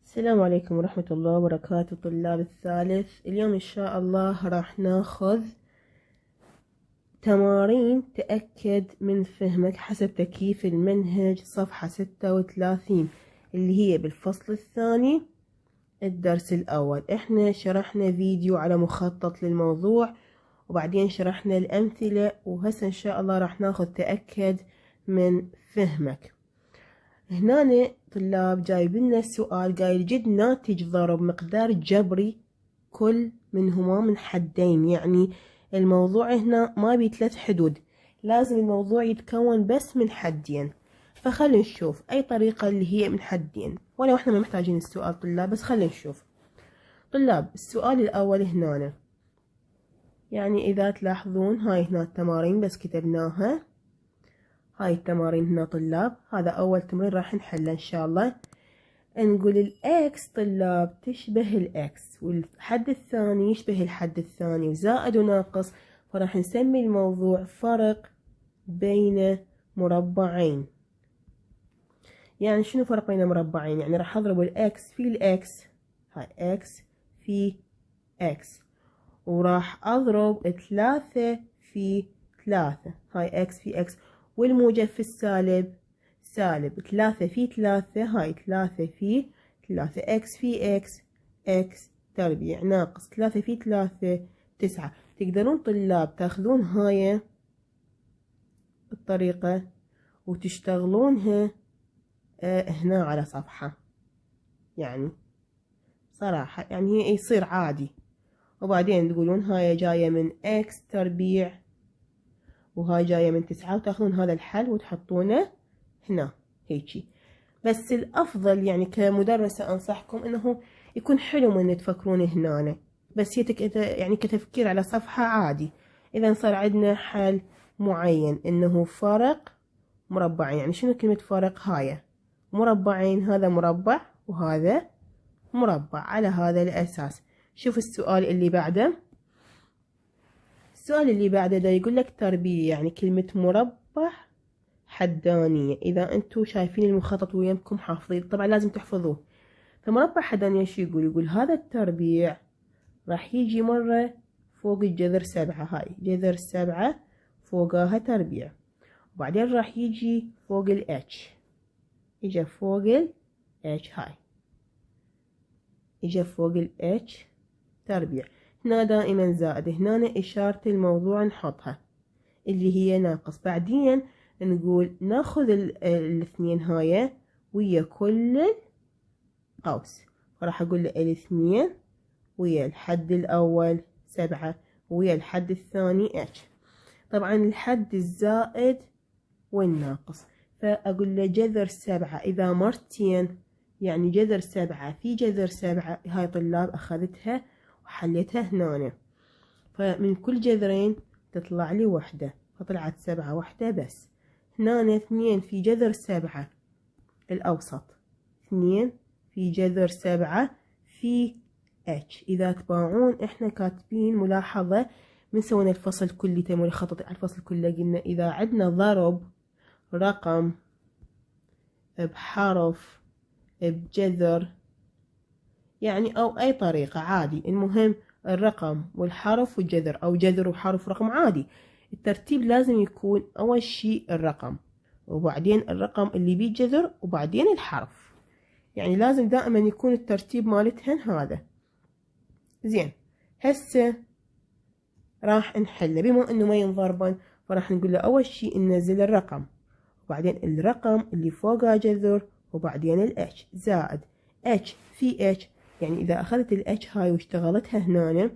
السلام عليكم ورحمة الله وبركاته طلاب الثالث. اليوم إن شاء الله راح ناخذ تمارين تأكد من فهمك حسب تكييف المنهج صفحة 36 اللي هي بالفصل الثاني الدرس الأول. احنا شرحنا فيديو على مخطط للموضوع وبعدين شرحنا الأمثلة، وهسه إن شاء الله راح ناخذ تأكد من فهمك. هنا طلاب جايب لنا السؤال قايل جد ناتج ضرب مقدار جبري كل منهما من حدين، يعني الموضوع هنا ما بي 3 حدود، لازم الموضوع يتكون بس من حدين. فخلينا نشوف أي طريقة اللي هي من حدين، ولو احنا ما محتاجين السؤال طلاب، بس خلينا نشوف. طلاب السؤال الأول هنا، يعني إذا تلاحظون هاي هنا التمارين بس كتبناها، هاي التمارين هنا طلاب. هذا أول تمرين راح نحله إن شاء الله. نقول الإكس طلاب تشبه الإكس، والحد الثاني يشبه الحد الثاني، وزائد وناقص، فراح نسمي الموضوع فرق بين مربعين. يعني شنو فرق بين مربعين؟ يعني راح أضرب الإكس في الإكس، هاي إكس في إكس، وراح أضرب 3 في 3، هاي إكس في إكس، والموجب في السالب سالب 3 في 3، هاي 3 في 3، إكس في إكس إكس تربيع ناقص 3 في 3 9. تقدرون طلاب تاخذون هاي الطريقة وتشتغلونها هنا على صفحة، يعني صراحة يعني هي يصير عادي، وبعدين تقولون هاي جاية من إكس تربيع وهاي جاية من 9، وتاخذون هذا الحل وتحطونه هنا هيجي. بس الأفضل يعني كمدرسة أنصحكم إنه يكون حلو من تفكرون هنا، بس يعني كتفكير على صفحة عادي. إذا صار عندنا حل معين إنه فرق مربعين، يعني شنو كلمة فرق؟ هاي مربعين، هذا مربع وهذا مربع، على هذا الأساس. شوف السؤال اللي بعده. السؤال اللي بعده ده يقول لك تربيع، يعني كلمة مربع حدانية. إذا أنتوا شايفين المخطط ويمكم حافظين، طبعا لازم تحفظوه. فمربع حدانية شو يقول؟ يقول هذا التربيع راح يجي مرة فوق الجذر 7، هاي جذر 7 فوقها تربيع، وبعدين راح يجي فوق الاتش، اجا فوق الاتش، هاي اجا فوق الاتش تربيع. هنا دائما زائد، هنا إشارة الموضوع نحطها اللي هي ناقص. بعدين نقول ناخذ الاثنين هاي ويا كل قوس، فراح أقول له الاثنين ويا الحد الأول 7 ويا الحد الثاني اتش. طبعا الحد الزائد والناقص، فأقول له جذر 7 إذا مرتين، يعني جذر 7 في جذر 7. هاي طلاب أخذتها وحليتها هنا، فمن كل جذرين تطلع لي وحدة، فطلعت 7 وحدة بس. هنا 2 في جذر 7 الأوسط، 2 في جذر 7 في اتش. إذا تباعون إحنا كاتبين ملاحظة من سوينا الفصل كله، تمولي خطط على الفصل كله، قلنا إذا عندنا ضرب رقم بحرف بجذر، يعني أو أي طريقة عادي، المهم الرقم والحرف والجذر، أو جذر وحرف رقم عادي. الترتيب لازم يكون أول شيء الرقم، وبعدين الرقم اللي بيه جذر، وبعدين الحرف، يعني لازم دائما يكون الترتيب مالتهن هذا. زين، هسه راح نحله. بما انه ما ينضربن فراح نقول له اول شيء ننزل الرقم، وبعدين الرقم اللي فوقه جذر، وبعدين الاتش زائد اتش في اتش. يعني اذا اخذت الاتش هاي واشتغلتها هنا،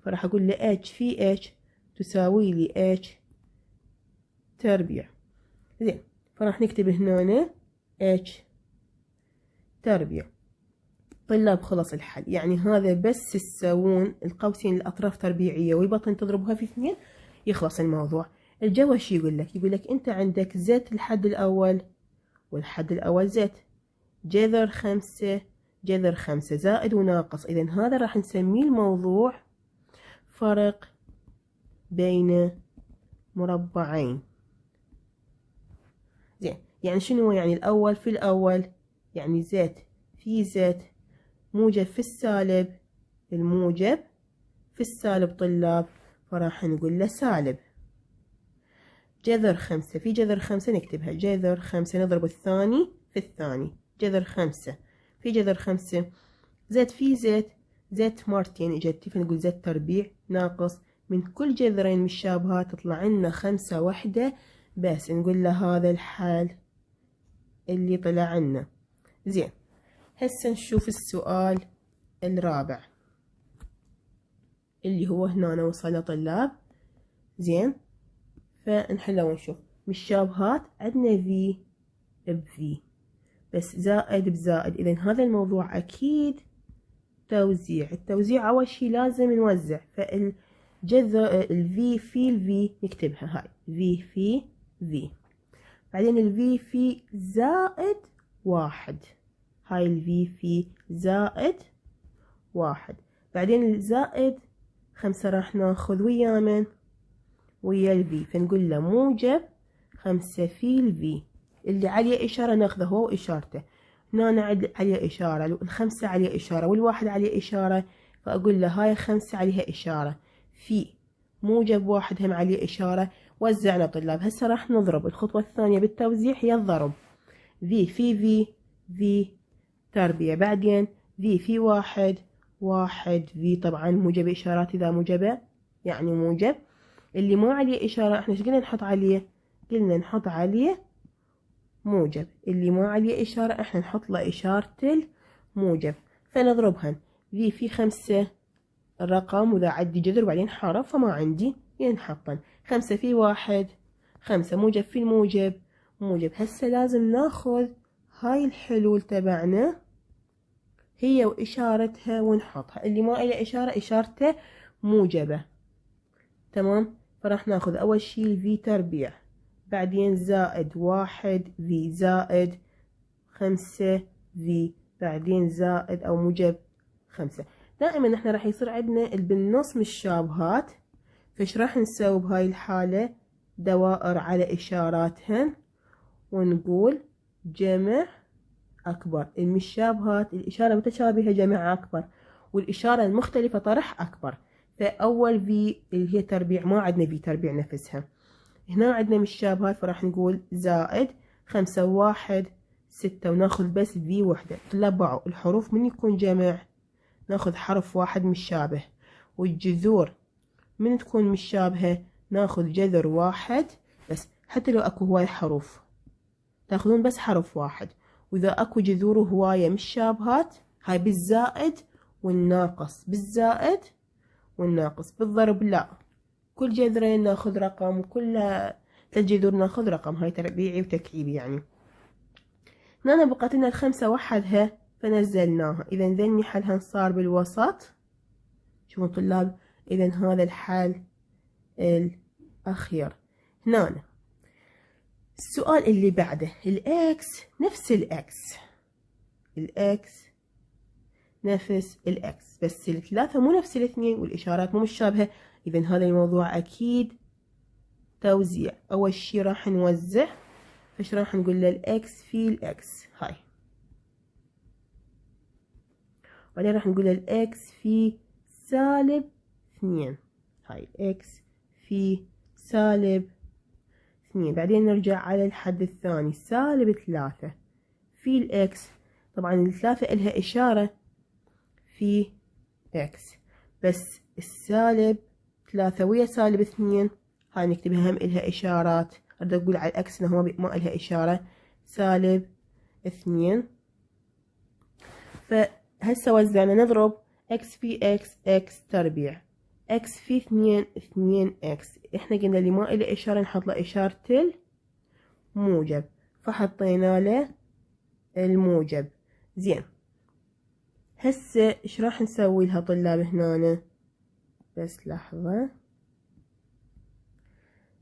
فراح اقول له اتش في اتش تساوي لي اتش تربيع. زين، فراح نكتب هنا اتش تربيع. طلاب خلص الحل، يعني هذا بس تسوون القوسين الأطراف تربيعية والبطن تضربها في 2 يخلص الموضوع. الجواب شو يقول لك؟ يقول لك أنت عندك زت الحد الأول، والحد الأول زت جذر 5 جذر 5 زائد وناقص. إذا هذا راح نسميه الموضوع فرق بين مربعين. زين، يعني شنو؟ يعني الأول في الأول، يعني زت في زت موجب في السالب، الموجب في السالب طلاب، فراح نقول له سالب. جذر 5، في جذر 5 نكتبها، جذر 5 نضرب الثاني في الثاني، جذر 5 في جذر 5 زد في زد، زد مرتين اجت، فنقول زد تربيع ناقص من كل جذرين متشابهات تطلع لنا 5 وحدة بس، نقول له هذا الحل اللي طلع عنا. زين، هسه نشوف السؤال الرابع اللي هو هنا وصل طلاب. زين، فنحله ونشوف متشابهات، عندنا في بفي بس زائد بزائد، اذا هذا الموضوع اكيد توزيع. التوزيع اول شي لازم نوزع، فالجذر الفي في الفي نكتبها هاي في في في، بعدين الفي في زائد 1، هاي الفي في زائد 1، بعدين الزائد 5 راح ناخذ ويا من؟ ويا الفي، فنقول له موجب 5 في الفي، اللي عليه إشارة ناخذه هو وإشارته. هنا عليه إشارة، الخمسة عليه إشارة والواحد عليه إشارة، فأقول له هاي 5 عليها إشارة، في موجب 1 هم عليه إشارة. وزعنا طلاب، هسه راح نضرب. الخطوة الثانية بالتوزيع هي الضرب، في في في في تربيع، بعدين في في 1 1 في، طبعا موجب إشارات إذا موجبة يعني موجب، اللي ما عليه إشارة احنا ايش قلنا نحط عليه؟ قلنا نحط عليه موجب، اللي ما عليه إشارة احنا نحط له إشارة الموجب، فنضربهن. في 5 الرقم، وإذا عندي جذر وبعدين حرف فما عندي ينحطن. 5 في 1 5، موجب في الموجب موجب. هسه لازم ناخذ هاي الحلول تبعنا هي وإشارتها ونحطها، اللي ما إلها إشارة إشارته موجبة. تمام، فراح ناخذ أول شي الفي تربيع، بعدين زائد 1 في زائد 5 في، بعدين زائد أو موجب 5. دائما احنا راح يصير عندنا بالنص متشابهات، فايش راح نسوي بهاي الحالة؟ دوائر على إشاراتهن، ونقول جمع أكبر. المتشابهات الإشارة متشابهة جمع أكبر، والإشارة المختلفة طرح أكبر. فأول في اللي هي تربيع ما عندنا في تربيع نفسها، هنا عندنا متشابهات، فراح نقول زائد 5 و1 6، وناخذ بس في وحدة. تلبعوا الحروف من يكون جمع ناخذ حرف واحد متشابه، والجذور من تكون متشابهة ناخذ جذر واحد بس، حتى لو اكو هواية حروف تاخذون بس حرف واحد. واذا اكو جذور هواية متشابهات هاي بالزائد والناقص، بالزائد والناقص. بالضرب لا، كل جذرين ناخذ رقم، وكل 3 جذور ناخذ رقم، هاي تربيعي وتكعيبي يعني. هنا بقت لنا ال5 وحدها فنزلناها، اذا ذني حلها صار بالوسط. شوفوا طلاب، اذا هذا الحل الاخير. هنا السؤال اللي بعده، الاكس نفس الاكس، الاكس نفس الاكس، بس الثلاثة مو نفس الاثنين والاشارات مو مشابهة، اذا هذا الموضوع اكيد توزيع. اول شي راح نوزع، فايش راح نقول له؟ الاكس في الاكس هاي، بعدين راح نقول له الاكس في سالب 2 هاي، اكس في سالب 2، بعدين نرجع على الحد الثاني سالب 3 في الاكس. طبعا الثلاثة الها اشارة في اكس، بس السالب 3 ويا سالب 2 هاي نكتبها هم الها اشارات. اريد اقول على الاكس انه ما الها اشارة، سالب 2. فهسه وزعنا، نضرب اكس في اكس، اكس تربيع، اكس في 2 2 اكس. احنا قلنا اللي ما إله اشارة نحط له اشارة الموجب، فحطينا له الموجب. زين، هسه ايش راح نسوي لها طلاب هنا؟ بس لحظة.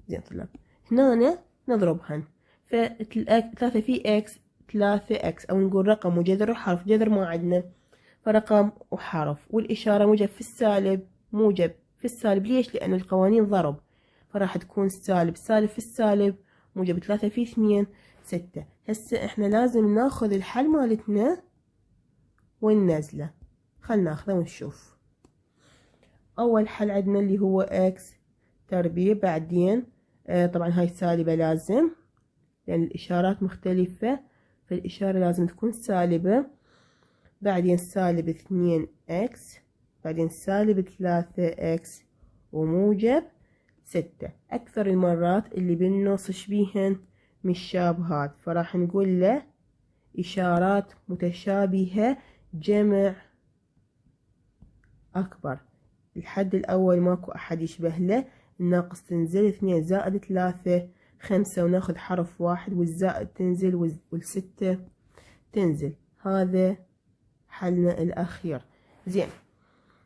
زين طلاب، هنا نضربهن، ف3 في اكس 3 اكس، او نقول رقم وجذر وحرف، جذر ما عندنا فرقم وحرف، والاشارة موجب في السالب موجب في السالب. ليش؟ لأن القوانين ضرب، فراح تكون السالب سالب في السالب موجب 3 في 2 6. هسه احنا لازم ناخذ الحل مالتنا وننزله. خلنا ناخذه ونشوف. أول حل عندنا اللي هو إكس تربيع. بعدين طبعا هاي سالبة لازم، لأن الإشارات مختلفة فالإشارة لازم تكون سالبة. بعدين سالب 2 إكس، بعدين سالب 3 إكس، وموجب 6. أكثر المرات اللي بالنص شبيهن متشابهات، فراح نقول له إشارات متشابهة جمع أكبر. الحد الأول ماكو أحد يشبه له، الناقص تنزل 2 زائد 3 5 وناخذ حرف واحد، والزائد تنزل والستة تنزل. هذا حلنا الأخير. زين،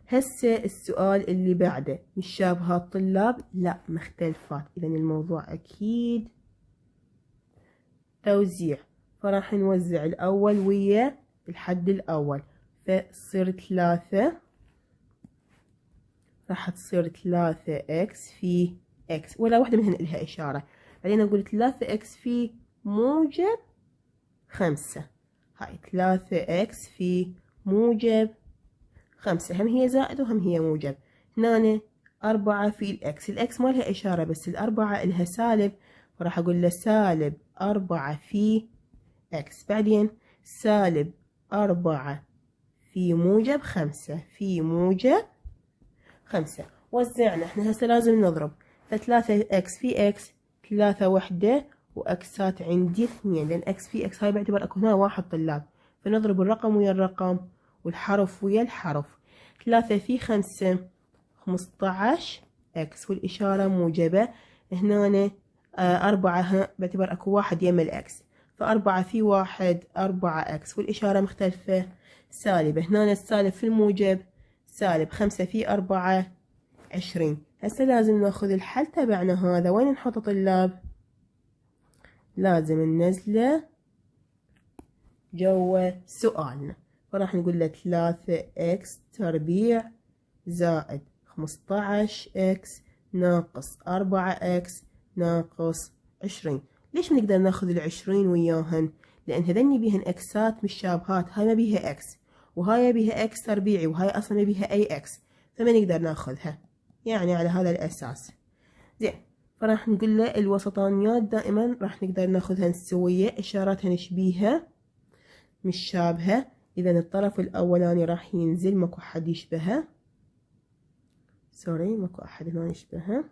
هسه السؤال اللي بعده متشابهات طلاب؟ لا، مختلفات. إذا الموضوع أكيد توزيع، فراح نوزع الأول ويا الحد الأول، فتصير 3 راح تصير 3 إكس في إكس، ولا واحدة منهن إلها إشارة. بعدين أقول 3 إكس في موجب 5. هاي 3 إكس في موجب 5، هم هي زائد وهم هي موجب. هنا 4 في الإكس، الإكس ما لها إشارة بس الأربعة إلها سالب، فراح أقول له سالب 4 في إكس. بعدين سالب 4 في موجب 5 في موجب 5. وزعنا، احنا هسه لازم نضرب، ف3 إكس في إكس 3 وحدة، وإكسات عندي 2، لأن إكس في إكس هاي باعتبار أكو هنا واحد طلاب، فنضرب الرقم ويا الرقم والحرف ويا الحرف. 3 في 5 15 إكس، والإشارة موجبة. هنا 4 باعتبار أكو واحد يم الإكس، ف4 في 1 4 إكس، والإشارة مختلفة سالبة. هنا السالب في الموجب سالب، 5 في 4 20. هسه لازم ناخذ الحل تبعنا هذا، وين نحط طلاب؟ لازم ننزله جوا سؤالنا، فراح نقول له 3 إكس تربيع زائد 15 إكس ناقص 4 إكس ناقص 20. ليش نقدر ناخذ 20 وياهن؟ لأن هذني بيهن إكسات متشابهات، هاي ما بيها إكس وهاي بيها إكس تربيعي، وهاي أصلا ما بيها أي إكس، فما نقدر ناخذها، يعني على هذا الأساس. زين، فراح نقول له الوسطانيات دائما راح نقدر ناخذها سوية، إشاراتها نشبيها متشابهة. إذا الطرف الأولاني راح ينزل، ماكو حد يشبهه، سوري ماكو أحد هنا يشبهه،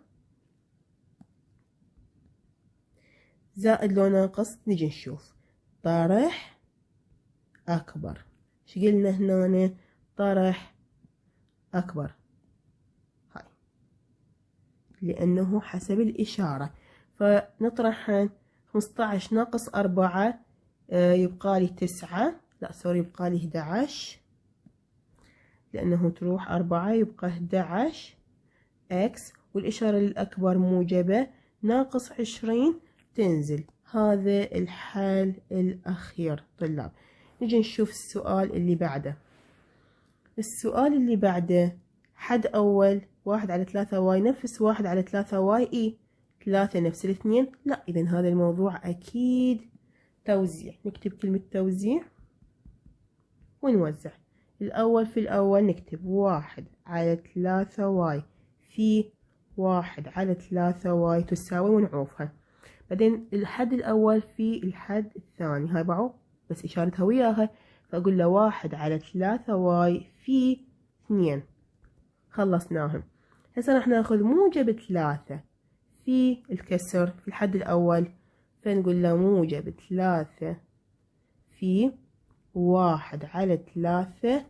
زائد لو ناقص. نجي نشوف طرح أكبر. ايش قلنا هنا؟ طرح أكبر، هاي لأنه حسب الإشارة. فنطرح 15 ناقص 4 يبقى لي 9، لا سوري يبقى لي 11، لأنه تروح 4 يبقى 11 إكس، والإشارة للأكبر موجبة، ناقص 20 تنزل. هذا الحل الأخير طلاب. نجي نشوف السؤال اللي بعده. السؤال اللي بعده حد أول 1 على 3 واي نفس 1 على 3 واي إي، 3 نفس الاثنين لا. إذا هذا الموضوع أكيد توزيع. نكتب كلمة توزيع ونوزع. الأول في الأول نكتب 1 على 3 واي في 1 على 3 واي تساوي، ونعوفها. بعدين الحد الأول في الحد الثاني، هاي بعو بس إشارتها وياها، فأقول له 1 على 3 واي في 2. خلصناهم. هسه راح ناخذ موجب 3 في الكسر في الحد الأول، فنقول له موجب 3 في 1 على 3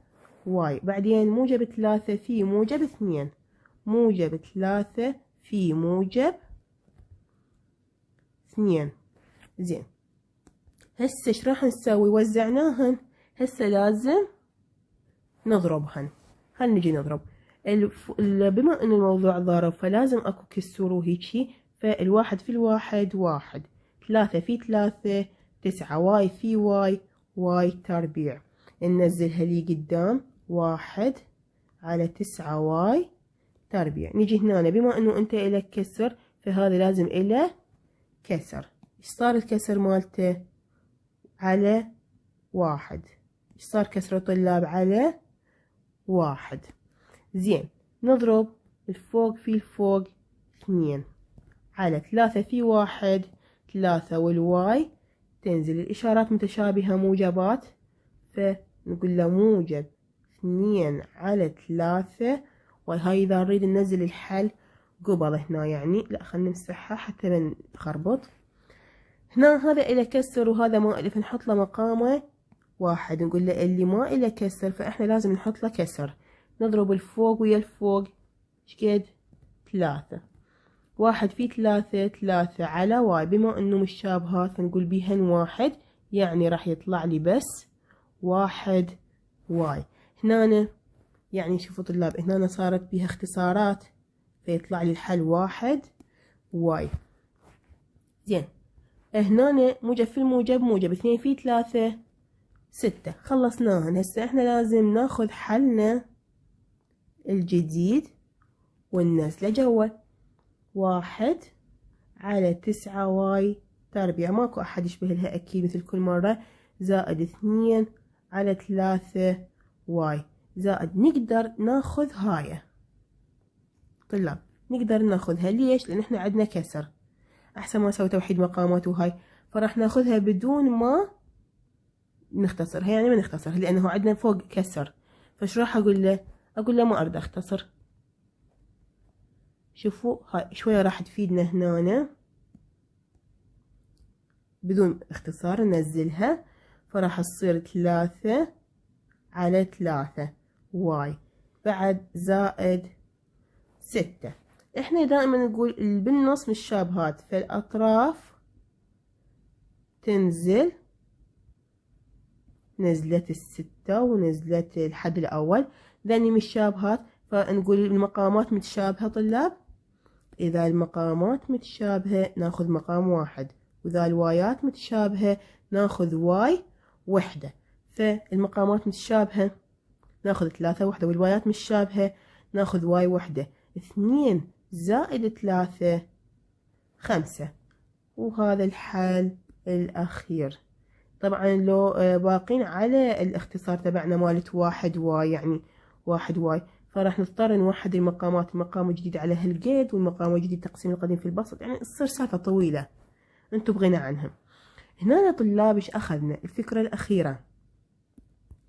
واي. بعدين موجب 3 في موجب 2، موجب 3 في موجب 2. زين، هسه ايش راح نسوي؟ وزعناهن، هسه لازم نضربهن. خلينا نجي نضرب. بما ان الموضوع ضرب فلازم اكو كسور وهيجي، فالواحد في الواحد 1، 3 في 3 9، واي في واي واي تربيع. ننزلها لي قدام 1 على 9 واي تربيع. نجي هنا بما انه انت الك كسر فهذا لازم اله كسر. ايش صار الكسر مالته؟ على 1. ايش صار كسر طلاب؟ على 1. زين، نضرب الفوق في الفوق 2 على 3 في 1 3، والواي تنزل الإشارات متشابهة موجبات، فنقول له موجب 2 على 3. وهاي إذا نريد ننزل الحل قبل هنا، يعني لا خلينا نمسحها حتى ما نخربط. هنا هذا إله كسر وهذا ما إله، فنحط له مقامه 1. نقول له اللي ما إله كسر فإحنا لازم نحط له كسر. نضرب الفوق ويا الفوق شقد 3. 1 في 3 3 على واي، بما انه مشابهات فنقول بيهن 1، يعني راح يطلع لي بس 1 واي. هنا يعني شوفوا طلاب، هنا صارت بيها اختصارات فيطلع لي الحل 1 واي. زين، هنا موجب في الموجب موجب، 2 في 3 6. خلصناهن. هسه احنا لازم ناخذ حلنا الجديد وننزله جوا. 1 على 9 واي تربيع، ماكو أحد يشبه لها أكيد مثل كل مرة، زائد 2 على 3 واي، زائد نقدر ناخذ هاي. طلاب نقدر ناخذها، ليش؟ لأن احنا عندنا كسر، أحسن ما نسوي توحيد مقامات وهاي، فراح ناخذها بدون ما نختصرها، يعني ما نختصرها لأنه عندنا فوق كسر. فش راح أقول له؟ أقول له ما أريد أختصر. شوفوا هاي شوية راح تفيدنا هنا بدون اختصار، ننزلها فراح تصير 3 على 3 واي، بعد زائد 6. احنا دائما نقول بالنص مشابهات، فالأطراف تنزل، نزلت 6 ونزلت الحد الأول، ذني مشابهات فنقول المقامات متشابهة. طلاب إذا المقامات متشابهة ناخذ مقام 1، وإذا الوايات متشابهة ناخذ واي وحدة. فالمقامات متشابهة ناخذ 3 وحدة، والوايات متشابهة ناخذ واي وحدة. 2 زائد 3 5. وهذا الحل الأخير. طبعا لو باقين على الاختصار تبعنا مالت 1 واي، يعني 1 واي، فراح نضطر نوحد المقامات، المقام الجديد على هالقيد والمقام الجديد تقسيم القديم في البسط، يعني تصير سالفة طويلة انتو بغنى عنها. هنا طلاب ايش اخذنا؟ الفكرة الأخيرة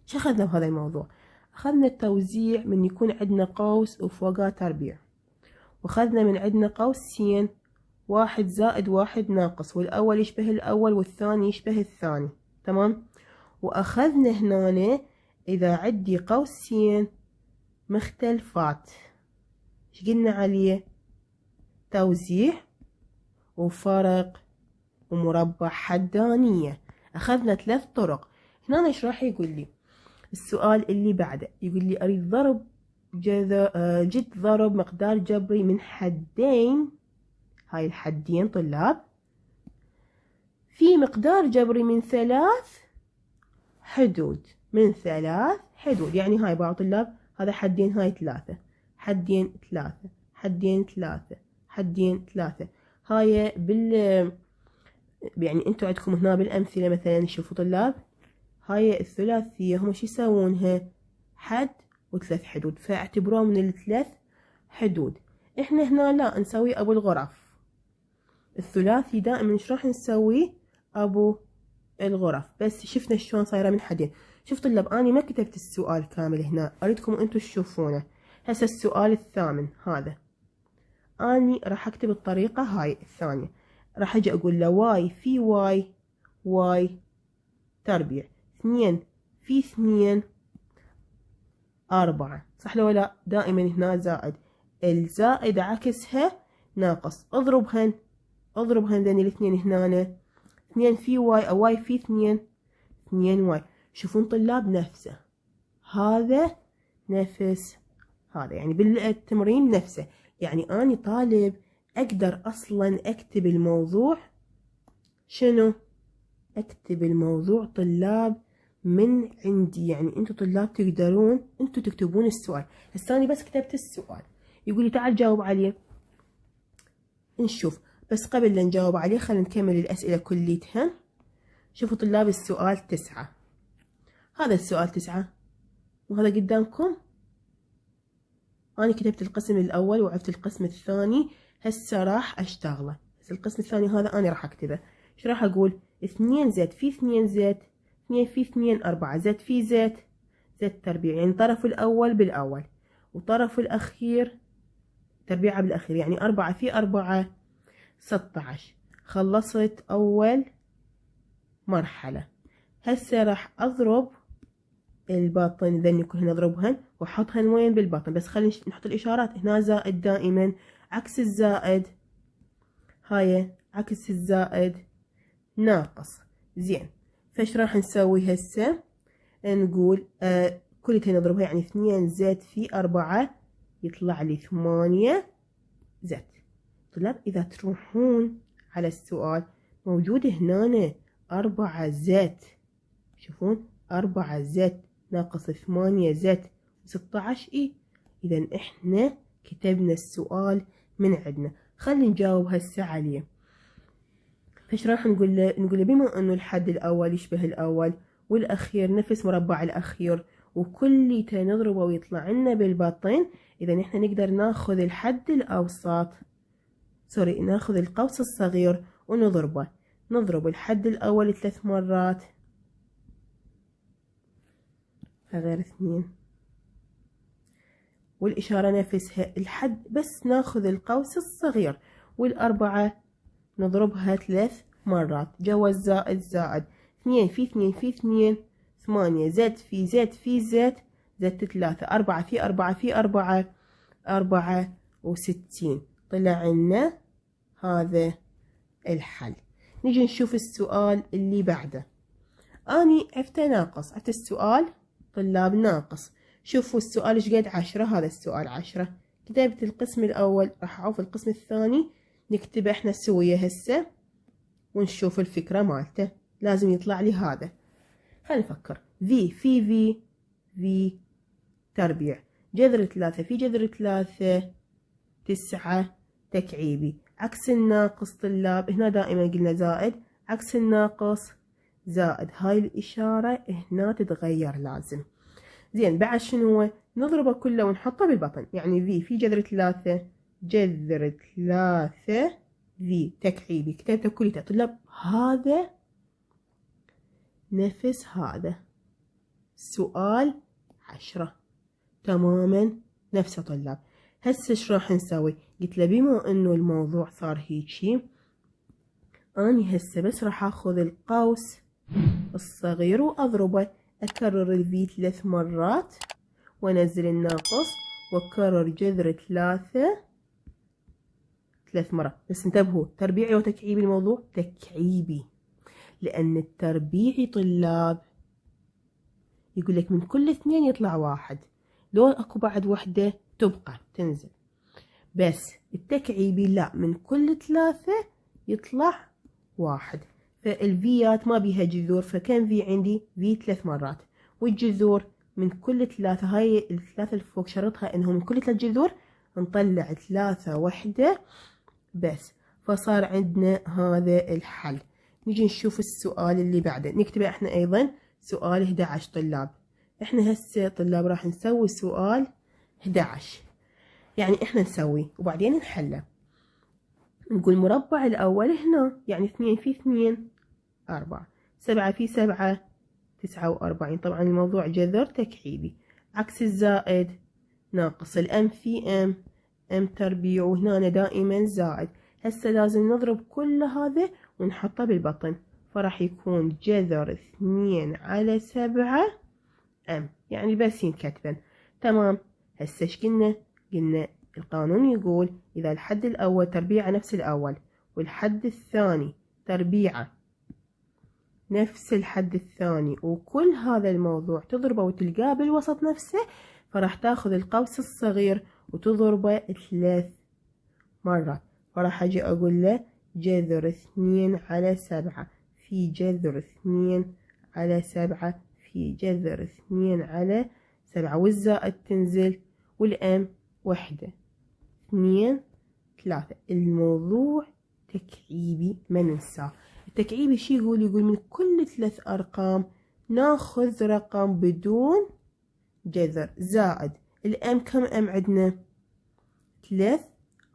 ايش اخذنا بهذا الموضوع؟ اخذنا التوزيع من يكون عندنا قوس وفوقه تربيع، واخذنا من عندنا قوسين 1 زائد 1 ناقص، والأول يشبه الأول والثاني يشبه الثاني، تمام. وأخذنا هنا إذا عندي قوسين مختلفات ايش قلنا عليه؟ توزيع وفرق ومربع حدانية. أخذنا 3 طرق. هنا ايش راح يقول لي؟ السؤال اللي بعده يقول لي أريد ضرب جد ضرب مقدار جبري من حدين، هاي الحدين طلاب، في مقدار جبري من 3 حدود، من 3 حدود، يعني هاي بعض طلاب هذا حدين، هاي 3 حدين 3 حدين 3 حدين 3. هاي يعني انتوا عندكم هنا بالأمثلة مثلا شوفوا طلاب، هاي الثلاثية هم شو يسوونها؟ حد و3 حدود، فاعتبروه من ال3 حدود. احنا هنا لا نسوي ابو الغرف، الثلاثي دائما ايش راح نسوي؟ ابو الغرف. بس شفنا شلون صايره من حدين. شوف طلاب اني ما كتبت السؤال كامل هنا، اريدكم انتم تشوفونه. هسه السؤال الثامن هذا اني راح اكتب الطريقه هاي الثانيه، راح اجي اقول له واي في واي، واي تربيع، 2 في 2 4، صح لو لا؟ دائما هنا زائد، الزائد عكسها ناقص، اضربهن ذني الاثنين هنا، 2 في واي او واي في 2 2 واي. شوفون طلاب نفسه، هذا نفس هذا، يعني بالتمرين نفسه. يعني اني طالب اقدر اصلا اكتب الموضوع، شنو؟ اكتب الموضوع طلاب من عندي، يعني انتوا طلاب تقدرون انتوا تكتبون السؤال. هسه انا بس كتبت السؤال، يقول لي تعال جاوب عليه. نشوف، بس قبل لا نجاوب عليه خلينا نكمل الأسئلة كليتها. شوفوا طلاب السؤال 9، هذا السؤال 9 وهذا قدامكم أنا كتبت القسم الأول وعرفت القسم الثاني، هسه راح أشتغله. هسه القسم الثاني هذا أنا راح أكتبه. إيش راح أقول؟ 2 زائد في 2 زائد 2 في 2 4 زائد في زائد تربيع، يعني طرف الأول بالأول وطرف الأخير تربيعة بالأخير، يعني 4 في 4 16. خلصت أول مرحلة. هسه راح أضرب الباطن ذني كلهن أضربهن وأحطهن وين؟ بالباطن. بس خلينا نحط الإشارات. هنا زائد دائما، عكس الزائد هاي عكس الزائد ناقص. زين، فايش راح نسوي هسه؟ نقول كلتين نضربها، يعني 2 زائد في 4 يطلع لي 8 زائد. طلاب إذا تروحون على السؤال موجود هنا 4 زائد، شوفون 4 زائد ناقص 8 زائد 16. إذا إحنا كتبنا السؤال من عندنا. خلينا نجاوب هسه عليه. فايش راح نقول له؟ نقول له بما انه الحد الاول يشبه الاول والاخير نفس مربع الاخير وكليته نضربه ويطلع لنا بالباطن، اذا احنا نقدر ناخذ الحد الاوسط، ناخذ القوس الصغير ونضربه. نضرب الحد الاول 3 مرات غير 2 والاشارة نفسها الحد، بس ناخذ القوس الصغير. والاربعة نضربها 3 مرات. جوا الزائد زائد، 2 في 2 في 2 8 زائد في زائد في زائد 3 4 في 4 في 4 64. طلع لنا هذا الحل. نيجي نشوف السؤال اللي بعده. اني عرفته ناقص، عرفت السؤال طلاب ناقص. شوفوا السؤال ايش قد 10. هذا السؤال 10. كتبت القسم الاول، راح اعوف القسم الثاني نكتبه احنا سوية هسه ونشوف الفكرة مالته. لازم يطلع لي هذا. خلينا نفكر. في في في تربيع، جذر 3 في جذر 3 9 تكعيبي. عكس الناقص طلاب، هنا دائما قلنا زائد، عكس الناقص زائد. هاي الإشارة هنا تتغير لازم. زين، بعد شنو؟ نضربه كله ونحطه بالبطن، يعني في جذر 3 جذر 3 في تكعيبي. كتبته كليته طلاب. هذا نفس هذا سؤال 10 تماما نفسه طلاب. هسه ايش راح نسوي؟ قلت له بما انه الموضوع صار هيجي، اني هسه بس راح اخذ القوس الصغير واضربه. اكرر الفي 3 مرات وانزل الناقص واكرر جذر 3 مرات. بس انتبهوا، تربيعي وتكعيبي الموضوع؟ تكعيبي، لأن التربيعي طلاب يقول لك من كل 2 يطلع 1، لو اكو بعد وحدة تبقى تنزل. بس التكعيبي لا، من كل 3 يطلع 1. فالفيات ما بيها جذور، فكان في عندي في 3 مرات، والجذور من كل 3. هاي الثلاثة اللي فوق شرطها انهم من كل 3 جذور نطلع 3 وحدة بس. فصار عندنا هذا الحل. نيجي نشوف السؤال اللي بعده. نكتبه احنا ايضا سؤال 11 طلاب. احنا هسه طلاب راح نسوي سؤال 11، يعني احنا نسوي وبعدين نحله. نقول مربع الاول هنا، يعني 2 في 2 4 7 في 7 49. طبعا الموضوع جذر تكعيبي. عكس الزائد ناقص، الام في ام تربيع، وهنا دائما زائد. هسه لازم نضرب كل هذا ونحطه بالبطن، فراح يكون جذر 2 على 7 ام، يعني بس ينكتبن. تمام. هسه ايش قلنا؟ قلنا القانون يقول اذا الحد الاول تربيعه نفس الاول والحد الثاني تربيعه نفس الحد الثاني وكل هذا الموضوع تضربه وتلقاه بالوسط نفسه، فراح تاخذ القوس الصغير وتضربه 3 مرات. فراح اجي اقول له جذر 2 على 7 في جذر 2 على 7 في جذر 2 على 7، والزائد تنزل والام 1 2 3. الموضوع تكعيبي ما ننساه. التكعيبي شي يقول؟ يقول من كل 3 أرقام ناخذ رقم بدون جذر، زائد الام كم ام عندنا؟ 3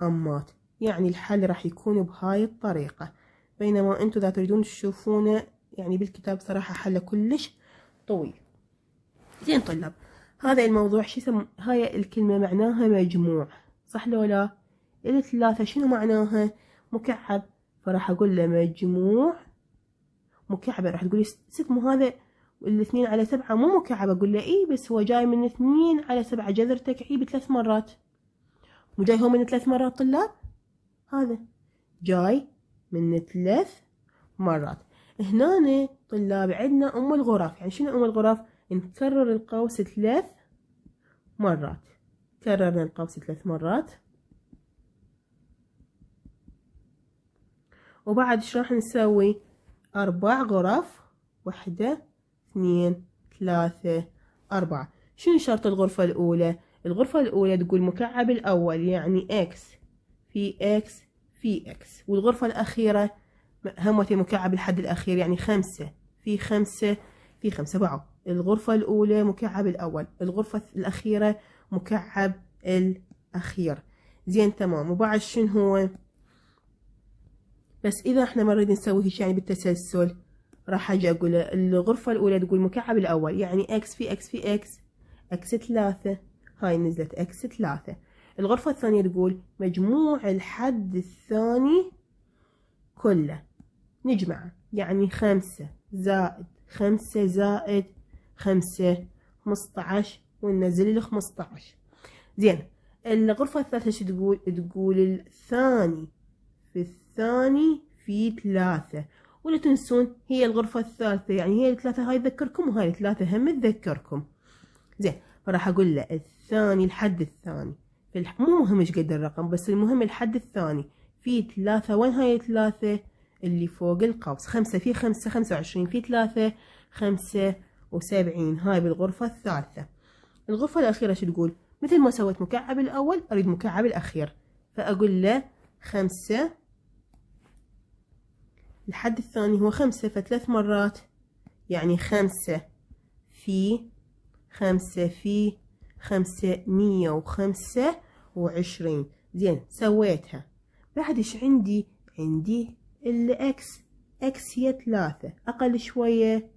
امات، يعني الحل راح يكون بهاي الطريقة. بينما انتو اذا تريدون تشوفونه يعني بالكتاب صراحة حله كلش طويل. زين طلاب، هذا الموضوع شو اسم هاي الكلمة معناها مجموع، صح لو لا؟ الثلاثة شنو معناها؟ مكعب، فراح اقول له مجموع مكعبة. راح تقولي ست مو هذا 2 على 7 مو مكعب، اقول له اي بس هو جاي من 2 على 7 جذر تكعيب 3 مرات، مو جاي هو من 3 مرات طلاب؟ هذا جاي من 3 مرات. هنا طلاب عندنا ام الغرف، يعني شنو ام الغرف؟ نكرر القوس 3 مرات. كررنا القوس 3 مرات، وبعد ايش راح نسوي؟ 4 غرف، 1 2 3 4. شنو شرط الغرفة الأولى؟ الغرفة الأولى تقول مكعب الأول يعني إكس في إكس في إكس، والغرفة الأخيرة همة المكعب الحد الأخير يعني 5 في 5 في 5. بعض الغرفة الأولى مكعب الأول، الغرفة الأخيرة مكعب الأخير. زين تمام. وبعد شنو هو؟ بس إذا احنا ما نريد نسوي هيك يعني بالتسلسل، راح اجي اقول الغرفة الأولى تقول مكعب الأول يعني إكس في إكس في إكس، إكس 3، هاي نزلت إكس 3. الغرفة الثانية تقول مجموع الحد الثاني كله، نجمعه يعني 5 زائد 5 زائد 5 15، وننزل ال 15. زين الغرفة الثالثة شو تقول؟ تقول الثاني في الثاني في 3. ولا تنسون هي الغرفة الثالثة يعني هي الثلاثة هاي تذكركم وهاي الثلاثة هم تذكركم. زين فراح اقول له الثاني الحد الثاني في مو مهم ايش قد الرقم، بس المهم الحد الثاني في 3. وين هاي 3 اللي فوق القوس؟ 5 في 5 25 في 3 75. هاي بالغرفة الثالثة. الغرفة الأخيرة شو تقول؟ مثل ما سويت مكعب الأول أريد مكعب الأخير، فأقول له 5 الحد الثاني هو 5 ف3 مرات يعني 5 في 5 في 5 125. زين سويتها. بعد ايش عندي؟ عندي الاكس، اكس هي 3 اقل شوية،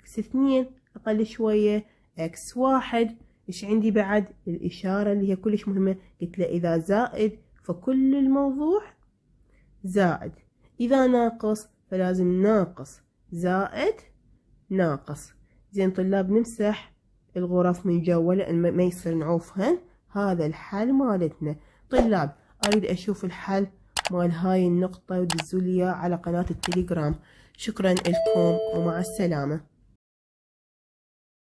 اكس 2 اقل شوية، اكس 1. ايش عندي بعد؟ الاشارة اللي هي كلش مهمة، قلت له اذا زائد فكل الموضوع زائد، اذا ناقص فلازم ناقص زائد ناقص. زين طلاب نمسح الغرف من جوا لأن ما يصير نعوفهن. هذا الحل مالتنا. طلاب أريد أشوف الحل مال هاي النقطة ودزولي على قناة التليجرام. شكرا لكم ومع السلامة.